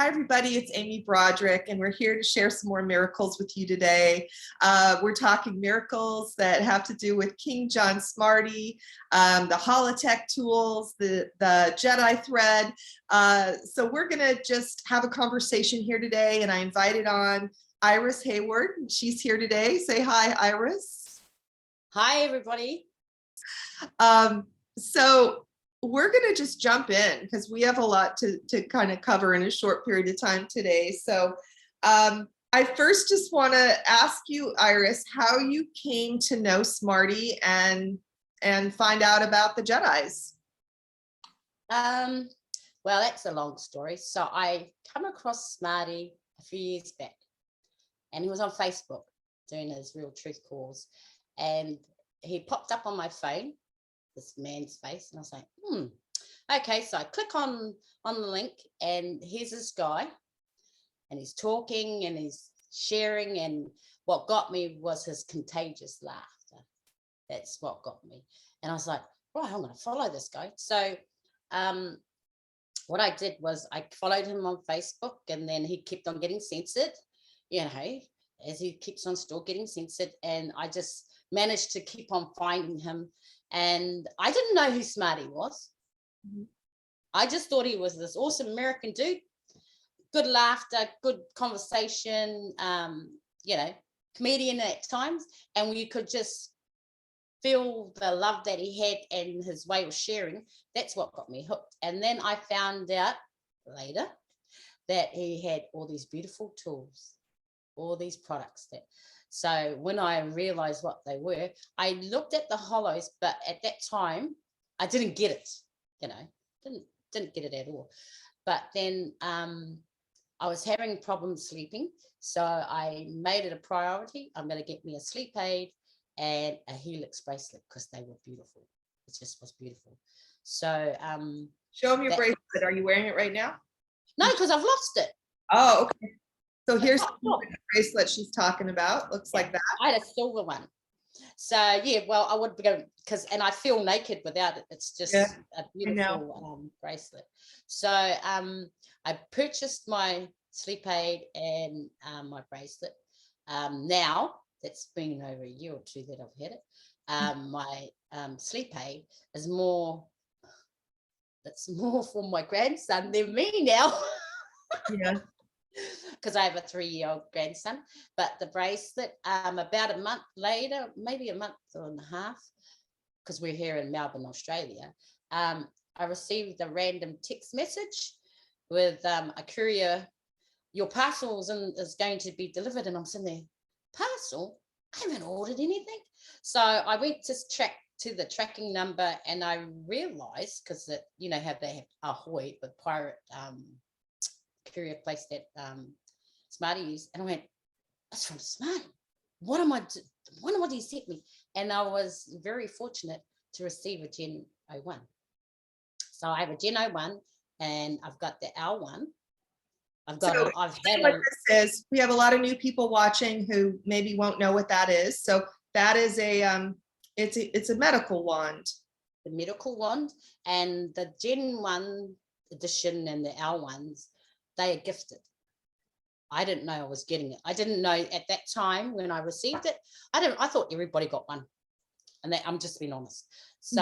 Hi, everybody. It's Amy Broderick, and we're here to share some more miracles with you today. We're talking miracles that have to do with King John Smarty, the Holotech tools, the Jedi thread. So we're going to just have a conversation here today, and I invited on Iris Hayward. She's here today. Say hi, Iris. Hi, everybody. So we're going to just jump in because we have a lot to kind of cover in a short period of time today. So I first just want to ask you, Iris, how you came to know Smarty and find out about the Jedis. Well, that's a long story. So I come across Smarty a few years back, and he was on Facebook doing his Real Truth calls, and he popped up on my phone, this man's face, and I was like, okay. So I click on the link, and here's this guy, and he's talking and he's sharing, and what got me was his contagious laughter. That's what got me. And I was like, right, I'm going to follow this guy. So what I did was I followed him on Facebook, and then he kept on getting censored, as he keeps on still getting censored, and I just managed to keep on finding him. And I didn't know who Smarty was. Mm-hmm. I just thought he was this awesome American dude, good laughter, good conversation, comedian at times, and you could just feel the love that he had and his way of sharing. That's what got me hooked. And then I found out later that he had all these beautiful tools, all these products that. So when I realized what they were, I looked at the Holos, but at that time I didn't get it, didn't get it at all. But then I was having problems sleeping, so I made it a priority. I'm going to get me a sleep aid and a helix bracelet because they were beautiful. It just was beautiful. So show me your bracelet. Are you wearing it right now? No, because I've lost it. Oh, okay. So here's the bracelet she's talking about. Looks like that. I had a silver one. So yeah, well, I would be going and I feel naked without it. It's just a beautiful bracelet. So I purchased my sleep aid and my bracelet. Now that's been over a year or two that I've had it. My sleep aid is more. That's more for my grandson than me now. Yeah. Because I have a 3-year-old grandson, but the bracelet, about a month later, maybe a month and a half, because we're here in Melbourne, Australia, I received a random text message with a courier, your parcel is going to be delivered, and I'm sitting there, parcel? I haven't ordered anything. So I went to the tracking number, and I realized, because how they have Ahoy, the pirate courier place that Smarty used, and I went, that's from Smarty. What do you sent me? And I was very fortunate to receive a Gen 01. So I have a Gen 01, and I've got the L1. We have a lot of new people watching who maybe won't know what that is. So that is it's a medical wand. The medical wand, and the Gen 1 edition and the L1s, they are gifted. I didn't know I was getting it. I didn't know at that time when I received it. I thought everybody got one, and I'm just being honest. So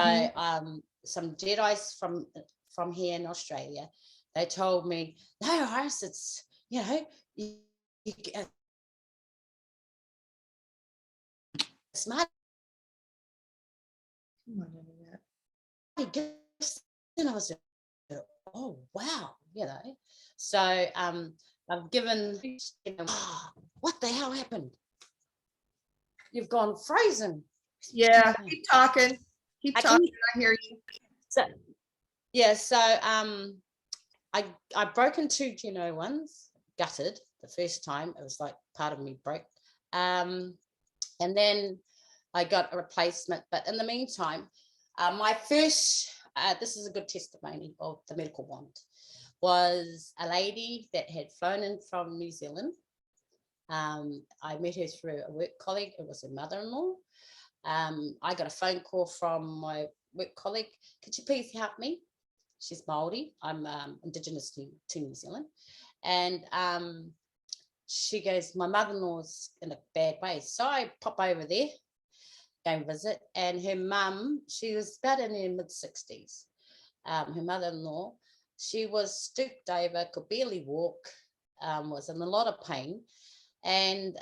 some Jedis from here in Australia, they told me, no, Iris, it's Smart. And I was like, oh wow, So I've given, what the hell happened? You've gone frozen. Yeah, keep talking. Keep talking. I hear you. So yeah, so I broke into Gen 01s, gutted the first time. It was like part of me broke. And then I got a replacement. But in the meantime, my first, this is a good testimony of the medical wand, was a lady that had flown in from New Zealand. I met her through a work colleague. It was her mother-in-law. I got a phone call from my work colleague. Could you please help me? She's Māori. I'm Indigenous to New Zealand. And she goes, my mother-in-law's in a bad way. So I pop over there, go and visit. And her mum, she was about in her mid-60s. Her mother-in-law, she was stooped over, could barely walk, was in a lot of pain. And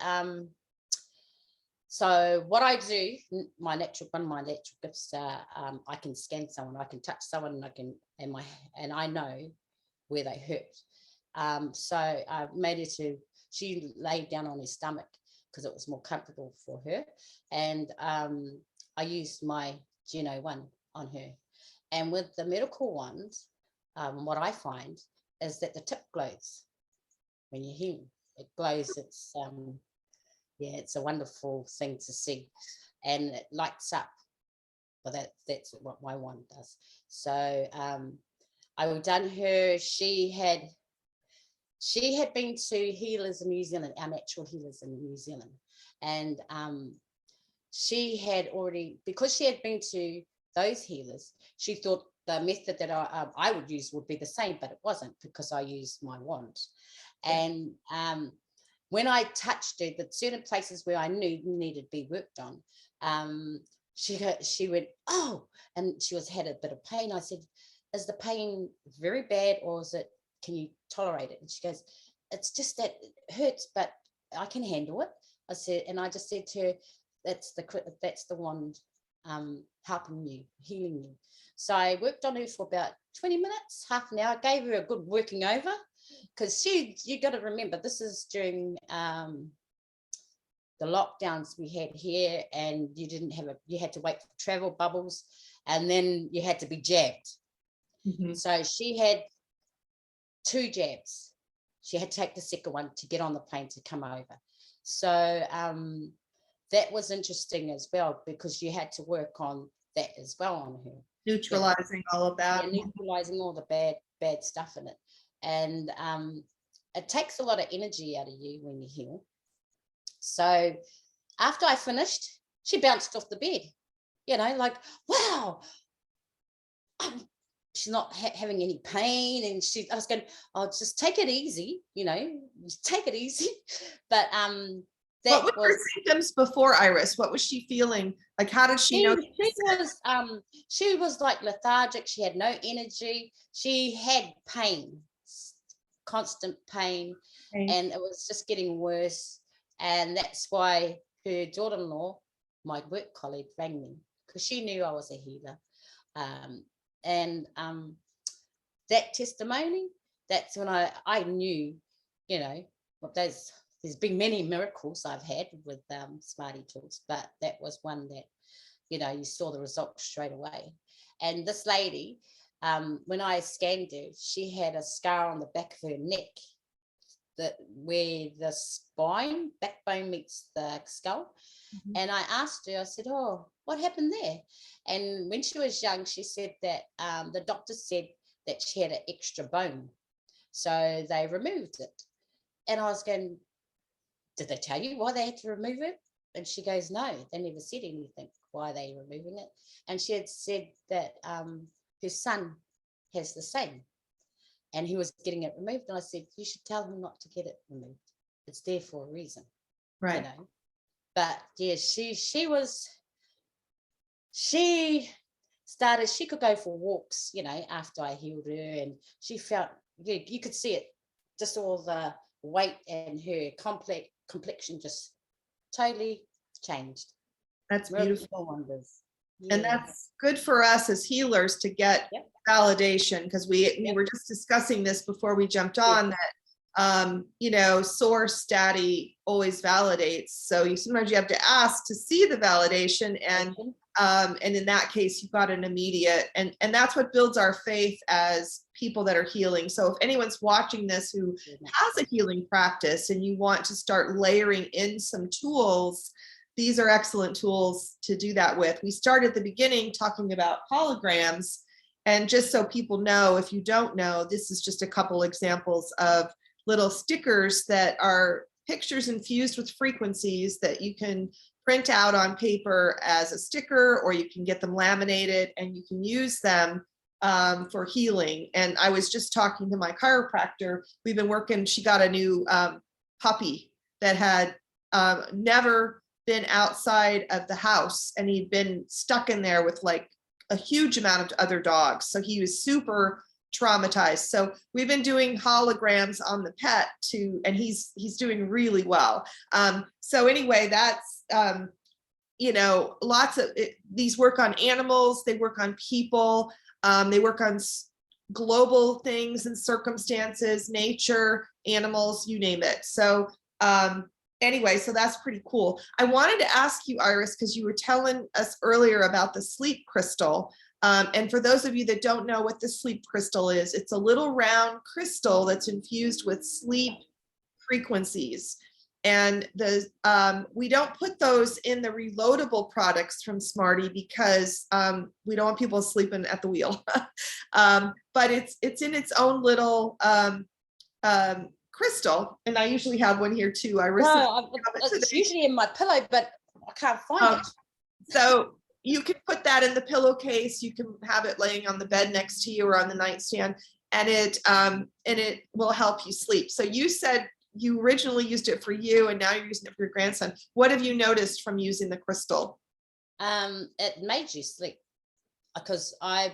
so what I do, one of my natural gifts are, I can scan someone, I can touch someone, and I know where they hurt. So I made her to, she laid down on her stomach because it was more comfortable for her. And I used my Geno 1 on her. And with the medical ones, what I find is that the tip glows when you heal. It glows. It's it's a wonderful thing to see, and it lights up. Well, that's what my one does. So I done her. She had been to healers in New Zealand, our natural healers in New Zealand, and she had already, because she had been to those healers, she thought the method that I would use would be the same, but it wasn't, because I used my wand. And when I touched her, the certain places where I knew needed to be worked on, she went, oh, and she had a bit of pain. I said, is the pain very bad, or can you tolerate it? And she goes, it's just that it hurts, but I can handle it. I said, and I just said to her, that's the wand helping you, healing you. So I worked on her for about 20 minutes, half an hour, gave her a good working over, because you got to remember, this is during the lockdowns we had here, and you had to wait for travel bubbles, and then you had to be jabbed. Mm-hmm. So she had 2 jabs. She had to take the second one to get on the plane to come over. So that was interesting as well, because you had to work on that as well on her. Neutralizing all of that. Yeah, neutralizing all the bad stuff in it. And it takes a lot of energy out of you when you heal. So after I finished, she bounced off the bed, like, wow, she's not having any pain. And I was going, oh, just take it easy, just take it easy. But what were her symptoms before, Iris? What was she feeling? Like, how did she know? She was like lethargic. She had no energy. She had pain, constant pain, and it was just getting worse. And that's why her daughter-in-law, my work colleague, rang me, because she knew I was a healer. And that testimony, that's when I knew, there's been many miracles I've had with Smarty tools, but that was one that, you saw the results straight away. And this lady, when I scanned her, she had a scar on the back of her neck, where the backbone meets the skull. Mm-hmm. And I asked her, I said, oh, what happened there? And when she was young, she said that the doctor said that she had an extra bone. So they removed it. And I was going, did they tell you why they had to remove it? And she goes, no, they never said anything why they were removing it. And she had said that her son has the same, and he was getting it removed. And I said, you should tell him not to get it removed. It's there for a reason. Right. But yeah, she could go for walks, after I healed her, and she felt, you could see it, just all the weight, and her complexion just totally changed. That's beautiful. Wonders. Yeah. And that's good for us as healers to get validation, because we were just discussing this before we jumped on, that source daddy always validates. So sometimes you have to ask to see the validation, and in that case you got an immediate, and that's what builds our faith as people that are healing. So if anyone's watching this who has a healing practice and you want to start layering in some tools, these are excellent tools to do that with. We started at the beginning talking about holograms, and just so people know, if you don't know, this is just a couple examples of little stickers that are pictures infused with frequencies that you can print out on paper as a sticker, or you can get them laminated, and you can use them for healing. And I was just talking to my chiropractor. We've been working, she got a new puppy that had never been outside of the house, and he'd been stuck in there with like a huge amount of other dogs. So he was super traumatized. So we've been doing holograms on the pet too, and he's doing really well. So anyway, that's you know, lots of these work on animals, they work on people, they work on global things and circumstances, nature, animals, you name it. So anyway, so that's pretty cool. I wanted to ask you, Iris, because you were telling us earlier about the sleep crystal. And for those of you that don't know what the sleep crystal is, it's a little round crystal that's infused with sleep frequencies. And we don't put those in the reloadable products from Smarty because we don't want people sleeping at the wheel. But it's in its own little crystal, and I usually have one here too. It's usually in my pillow, but I can't find it. So you can put that in the pillowcase. You can have it laying on the bed next to you or on the nightstand, and it will help you sleep. So you said you originally used it for you, and now you're using it for your grandson. What have you noticed from using the crystal? It made you sleep, because I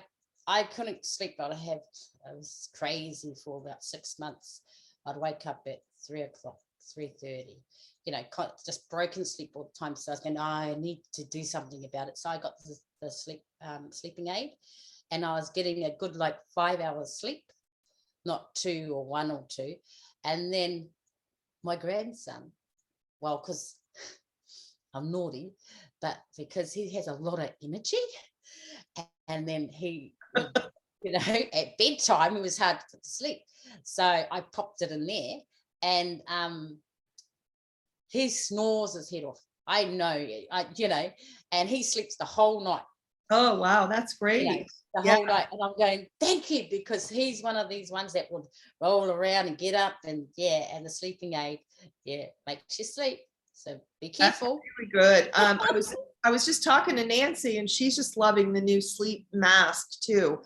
couldn't sleep. I was crazy for about 6 months. I'd wake up at 3 o'clock, 3:30, you know, just broken sleep all the time. So I was going, I need to do something about it. So I got the sleeping aid, and I was getting a good like 5 hours sleep, not 2 or 1 or 2. And then my grandson, well, because I'm naughty, but because he has a lot of energy, and then he would, you know, at bedtime, it was hard to put to sleep. So I popped it in there, and he snores his head off. I know, you know, and he sleeps the whole night. Oh, wow, that's great. You know, the whole night. And I'm going, thank you, because he's one of these ones that would roll around and get up, and and the sleeping aid, makes you sleep. So be careful. That's really good. I was just talking to Nancy, and she's just loving the new sleep mask too.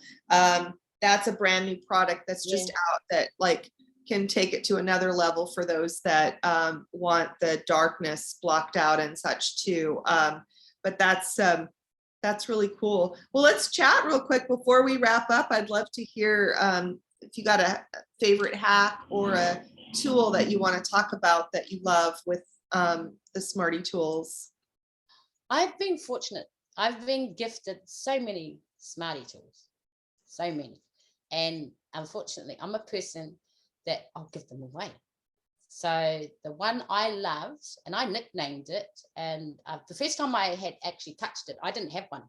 That's a brand new product that's just out that like can take it to another level for those that want the darkness blocked out and such too. But that's really cool. Well, let's chat real quick before we wrap up. I'd love to hear if you got a favorite hack or a tool that you want to talk about that you love with the Smarty tools. I've been fortunate. I've been gifted so many Smarty tools, so many. And unfortunately, I'm a person that I'll give them away. So the one I loved, and I nicknamed it, and the first time I had actually touched it, I didn't have one.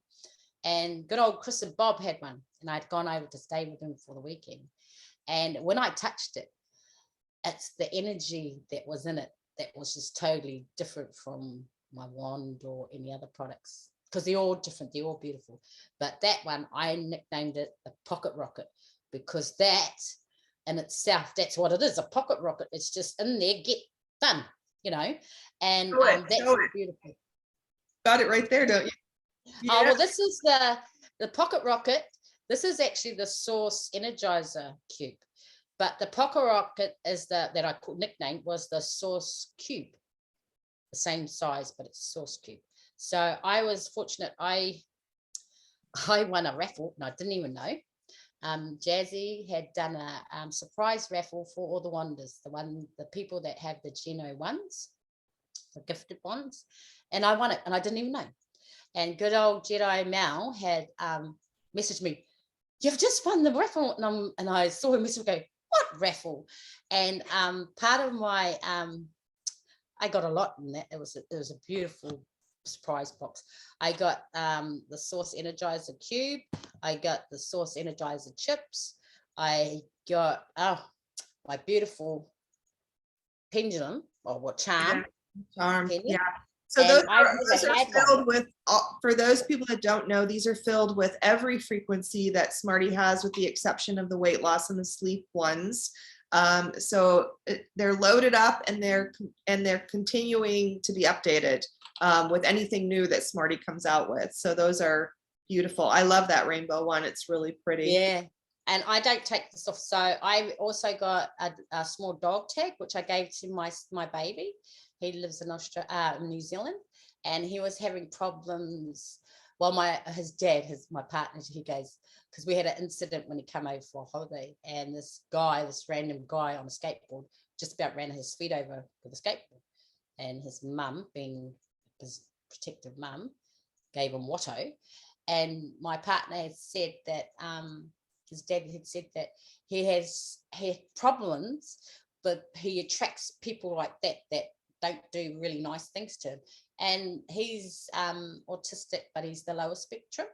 And good old Chris and Bob had one, and I'd gone over to stay with them for the weekend. And when I touched it, it's the energy that was in it that was just totally different from my wand or any other products, because they're all different, they're all beautiful. But that one, I nicknamed it the Pocket Rocket, because that in itself, that's what it is, a pocket rocket. It's just in there, get done, you know. And that's beautiful. Got it right there, don't you? Yeah. Oh, well, this is the Pocket Rocket. This is actually the Source Energizer cube, but the Pocket Rocket is that I nicknamed was the Source Cube, the same size, but it's Source Cube. So I was fortunate. I won a raffle, and I didn't even know. Jazzy had done a surprise raffle for all the wanders, the people that have the Geno ones, the gifted ones, and I won it, and I didn't even know. And good old Jedi Mal had messaged me, "You've just won the raffle," and I saw him message go, "What raffle?" And part of my I got a lot in that. It was a beautiful surprise box. I got the Source Energizer cube. I got the Source Energizer chips. I got my beautiful pendulum, or what charm. Yeah. So those are filled with, for those people that don't know, these are filled with every frequency that Smarty has, with the exception of the weight loss and the sleep ones. So they're loaded up, and they're continuing to be updated with anything new that Smarty comes out with. So those are beautiful. I love that rainbow one. It's really pretty. Yeah. And I don't take this off. So I also got a small dog tag, which I gave to my baby. He lives in New Zealand, and he was having problems. Well, his dad, my partner, he goes, because we had an incident when he came over for a holiday, and this random guy on a skateboard just about ran his feet over with a skateboard. And his mum, being his protective mum, gave him Watto. And my partner had said that his dad had said that he had problems, but he attracts people like that don't do really nice things to him. And he's autistic, but he's the lower spectrum.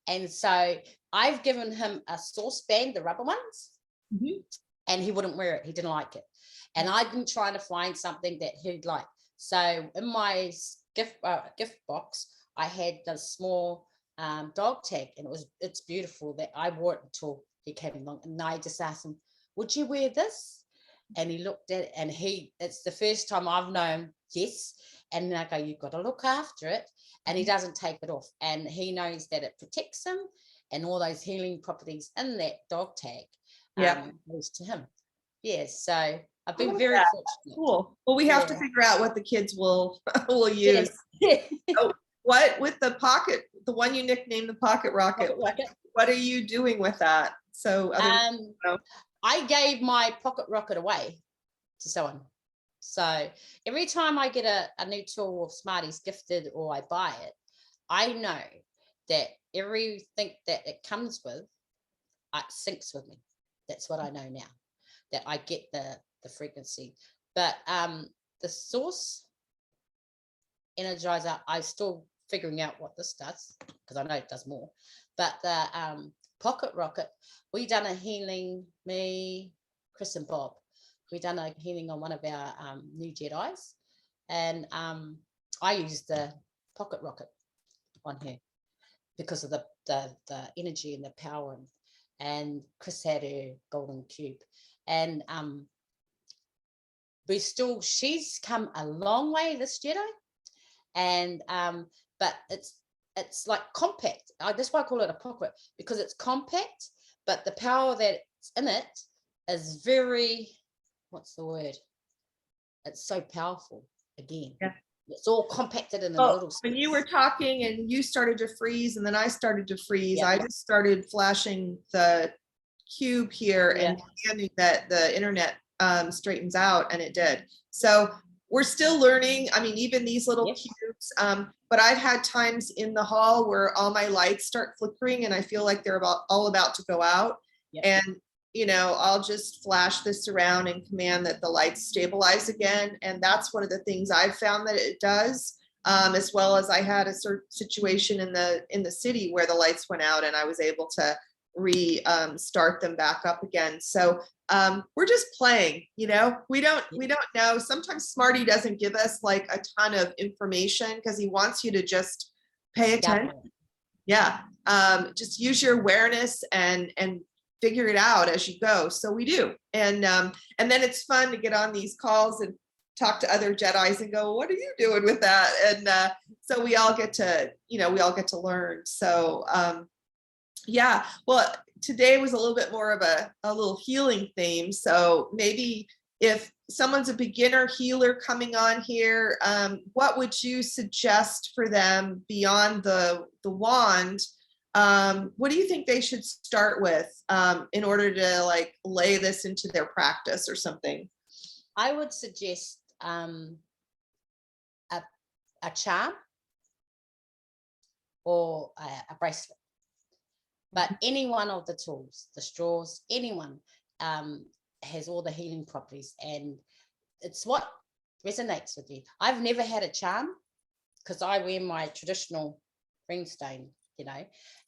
And so I've given him a saucepan, the rubber ones, and he wouldn't wear it. He didn't like it. And I've been trying to find something that he'd like. So in my gift box, I had the small dog tag, and it's beautiful. That I wore it until he came along, and I just asked him, "Would you wear this?" And he looked at it, and it's the first time I've known yes. And I go, "You've got to look after it," and he doesn't take it off, and he knows that it protects him, and all those healing properties in that dog tag goes to him. Yeah, so I've been very fortunate. Cool. Well, we have to figure out what the kids will use. So what with the pocket, the one you nicknamed the pocket rocket? What are you doing with that? So I gave my pocket rocket away to someone. So every time I get a new tool of Smarties gifted or I buy it, I know that everything that it comes with, it syncs with me. That's what I know now, that I get the frequency. But the source energizer, I'm still figuring out what this does, because I know it does more. But the pocket rocket, we done a healing, me, Chris and Bob, we done a healing on one of our new Jedis, and I used the pocket rocket on her because of the energy and the power, and Chris had her golden cube, and she's come a long way, this Jedi, and but it's like compact. That's why I call it a pocket, because it's compact, but the power that's in it is very, what's the word? It's so powerful again. Yeah. It's all compacted in a little space. When you were talking and you started to freeze and then I started to freeze, I just started flashing the cube here and demanding that the internet straightens out, and it did. So we're still learning. I mean, even these little cubes, but I've had times in the hall where all my lights start flickering and I feel like they're all about to go out. And, you know, I'll just flash this around and command that the lights stabilize again. And that's one of the things I've found that it does, as well as I had a situation in the city where the lights went out and I was able to start them back up again. So we're just playing, you know, we don't know. Sometimes Smarty doesn't give us like a ton of information because he wants you to just pay attention. Just use your awareness and figure it out as you go. So we do. And then it's fun to get on these calls and talk to other Jedis and go, what are you doing with that? And so we all get to learn. So well, today was a little bit more of a little healing theme. So maybe if someone's a beginner healer coming on here, what would you suggest for them beyond the wand? What do you think they should start with in order to like lay this into their practice or something? I would suggest a charm or a bracelet. But any one of the tools, the straws, anyone has all the healing properties, and it's what resonates with you. I've never had a charm because I wear my traditional ringstone, you know,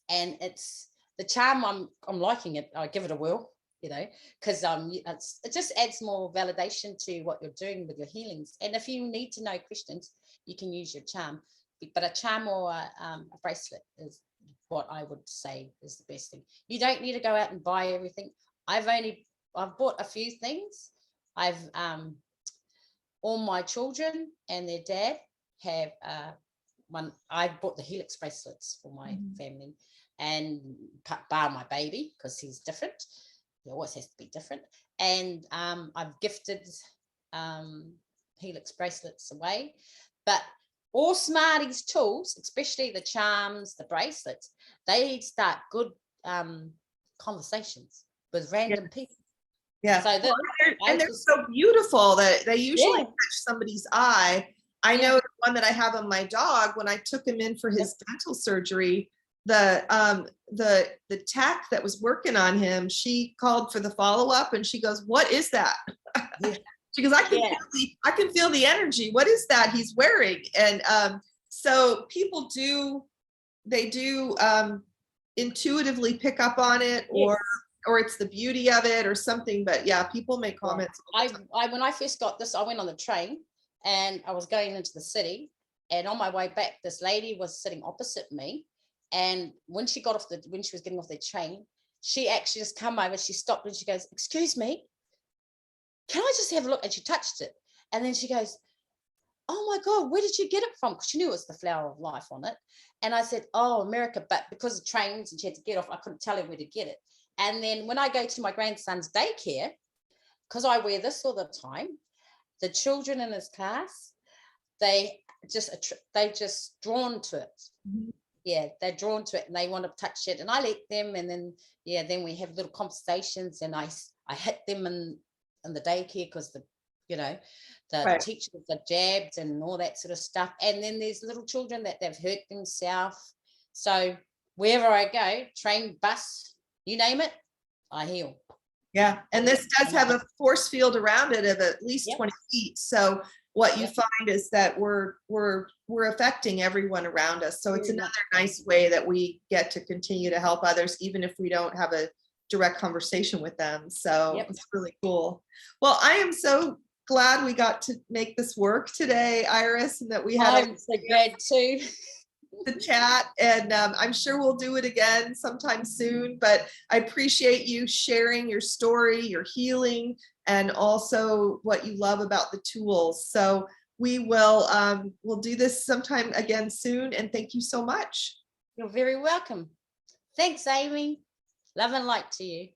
and it's the charm. I'm liking it. I give it a whirl, you know, because it just adds more validation to what you're doing with your healings. And if you need to know questions, you can use your charm. But a charm or a bracelet is what I would say is the best thing. You don't need to go out and buy everything. I've bought a few things. All my children and their dad have I bought the helix bracelets for my family, and bar my baby because he's different. He always has to be different. And I've gifted helix bracelets away, but all Smarty's tools, especially the charms, the bracelets, they start good conversations with random people. Yeah. So and they're so beautiful that they usually catch somebody's eye. I know the one that I have on my dog, when I took him in for his dental surgery, the tech that was working on him, she called for the follow-up and she goes, "What is that?" She goes, I can feel the energy. What is that he's wearing? And so people do intuitively pick up on it, or it's the beauty of it or something. But yeah, people make comments. When I first got this, I went on the train and I was going into the city, and on my way back, this lady was sitting opposite me. And when she was getting off the train, she actually just come over, she stopped and she goes, "Excuse me, can I just have a look?" And she touched it. And then she goes, "Oh my God, where did you get it from?" Because she knew it was the flower of life on it. And I said, "Oh, America." But because of trains and she had to get off, I couldn't tell her where to get it. And then when I go to my grandson's daycare, because I wear this all the time, the children in his class, they just drawn to it. Yeah, they're drawn to it and they want to touch it. And I let them, and then we have little conversations, and I hit them in the daycare because the teachers are jabbed and all that sort of stuff. And then there's little children that they've hurt themselves. So wherever I go, train, bus, you name it, I heal. Yeah, and this does have a force field around it of at least 20 feet. So what you find is that we're affecting everyone around us. So it's another nice way that we get to continue to help others, even if we don't have a direct conversation with them. So it's really cool. Well, I am so glad we got to make this work today, Iris, and that we had I'm so glad too. The chat, and I'm sure we'll do it again sometime soon. But I appreciate you sharing your story, your healing, and also what you love about the tools. So we will we'll do this sometime again soon, and thank you so much. You're very welcome. Thanks, Amy. Love and light to you.